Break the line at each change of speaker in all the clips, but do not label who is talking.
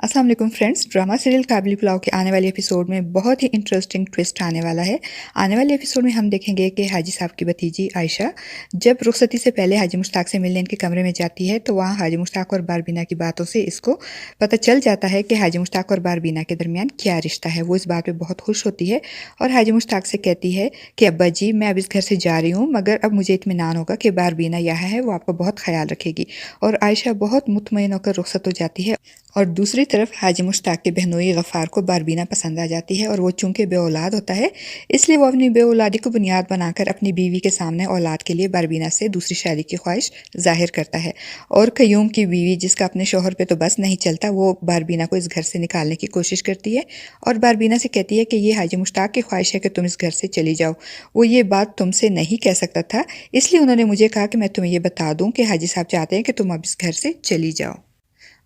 अस्सलाम वालेकुम friends. Drama serial काबिल पुलाव के आने वाले एपिसोड में बहुत ही इंटरेस्टिंग ट्विस्ट आने वाला है। आने वाले एपिसोड में हम देखेंगे कि हाजी साहब की भतीजी आयशा जब रुखसती से पहले हाजी मुश्ताक से मिलने इनके कमरे में जाती है तो वहाँ हाजी मुश्ताक और बारबीना की बातों से इसको पता चल जाता है कि हाजी मुश्ताक और बारबीना के दरमियान क्या रिश्ता है। वो इस बात पर बहुत खुश होती है और हाजी मुश्ताक से कहती है कि अब्बा जी, मैं अब इस घर से जा रही हूँ, मगर अब मुझे इत्मीनान होगा कि बारबीना यहाँ है, वो आपका बहुत ख्याल रखेगी। और आयशा बहुत मुतमईन होकर रुखसत हो जाती है। और दूसरी तरफ हाजी मुश्ताक के बहनोई गफ़ार को बारबीना पसंद आ जाती है और वो चूंकि बे औलाद होता है, इसलिए वो अपनी बे औलादी को बुनियाद बनाकर अपनी बीवी के सामने औलाद के लिए बारबीना से दूसरी शादी की ख्वाहिश जाहिर करता है। और कयूम की बीवी, जिसका अपने शोहर पे तो बस नहीं चलता, वो बारबीना को इस घर से निकालने की कोशिश करती है और बारबीना से कहती है कि ये हाजी मुश्ताक की ख्वाहिश है कि तुम इस घर से चली जाओ। वो ये बात तुमसे नहीं कह सकता था, इसलिए उन्होंने मुझे कहा कि मैं तुम्हें ये बता दूं कि हाजी साहब चाहते हैं कि तुम अब इस घर से चली जाओ।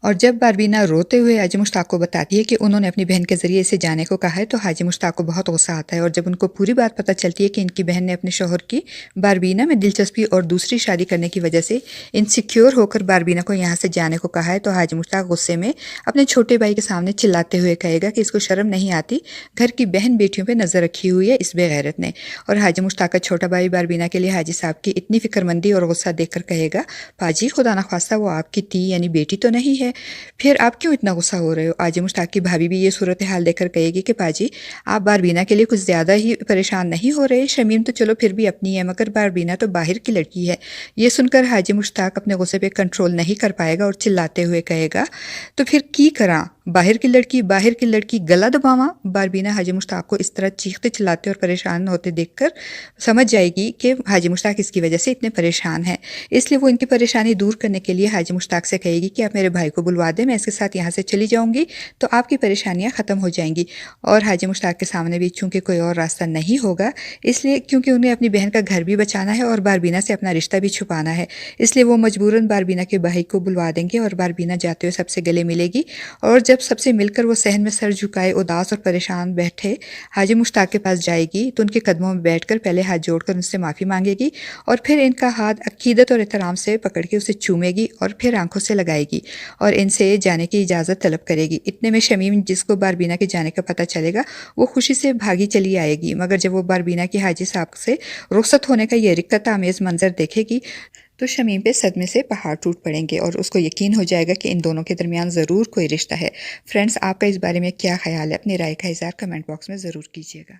और जब बारबीना रोते हुए हाजी मुश्ताक को बताती है कि उन्होंने अपनी बहन के ज़रिए इसे जाने को कहा है तो हाजी मुश्ताक को बहुत गुस्सा आता है। और जब उनको पूरी बात पता चलती है कि इनकी बहन ने अपने शोहर की बारबीना में दिलचस्पी और दूसरी शादी करने की वजह से इनसिक्योर होकर बारबीना को यहाँ से जाने को कहा है, तो हाजी मुश्ताक गुस्से में अपने छोटे भाई के सामने चिल्लाते हुए कहेगा कि इसको शर्म नहीं आती, घर की बहन बेटियों पर नज़र रखी हुई है इस बेगैरत ने। और हाजी मुश्ताक का छोटा भाई बारबीना के लिए हाजी साहब की इतनी फिक्रमंदी और गुस्सा देखकर कहेगा, पाजी खुदा न खास्ता वो आपकी ती यानी बेटी तो नहीं है, फिर आप क्यों इतना गुस्सा हो रहे हो। हाजी मुश्ताक की भाभी भी ये सूरत हाल देखकर कहेगी कि पाजी, आप बारबीना के लिए कुछ ज़्यादा ही परेशान नहीं हो रहे। शमीम तो चलो फिर भी अपनी है, मगर बारबीना तो बाहर की लड़की है। ये सुनकर हाजी मुश्ताक अपने गुस्से पे कंट्रोल नहीं कर पाएगा और चिल्लाते हुए कहेगा, तो फिर की करा, बाहर की लड़की गला दबावा। बारबीना हाजी मुश्ताक को इस तरह चीखते चिल्लाते और परेशान होते देखकर समझ जाएगी कि हाजी मुश्ताक इसकी वजह से इतने परेशान हैं, इसलिए वो इनकी परेशानी दूर करने के लिए हाजी मुश्ताक से कहेगी कि आप मेरे भाई को बुलवा दें, मैं इसके साथ यहाँ से चली जाऊँगी तो आपकी परेशानियाँ ख़त्म हो जाएंगी। और हाजी मुश्ताक के सामने भी चूँकि कोई और रास्ता नहीं होगा, इसलिए क्योंकि उन्हें अपनी बहन का घर भी बचाना है और बारबीना से अपना रिश्ता भी छुपाना है, इसलिए वो मजबूरन बारबीना के भाई को बुलवा देंगे और बारबीना जाते हुए सबसे गले मिलेगी। और जब सबसे मिलकर वो सहन में सर झुकाए उदास और परेशान बैठे हाजी मुश्ताक के पास जाएगी तो उनके कदमों में बैठकर पहले हाथ जोड़कर उनसे माफ़ी मांगेगी और फिर इनका हाथ अकीदत और एहतराम से पकड़ के उसे चूमेगी और फिर आंखों से लगाएगी और इनसे जाने की इजाज़त तलब करेगी। इतने में शमीम, जिसको बारबीना के जाने का पता चलेगा, वो खुशी से भागी चली आएगी, मगर जब वो बारबीना की हाजी साहब से रुखसत होने का ये रिक्कत आमेज़ मंजर देखेगी तो शमीम पे सदमे से पहाड़ टूट पड़ेंगे और उसको यकीन हो जाएगा कि इन दोनों के दरमियान ज़रूर कोई रिश्ता है। फ्रेंड्स, आपका इस बारे में क्या ख्याल है? अपनी राय का इज़हार कमेंट बॉक्स में ज़रूर कीजिएगा।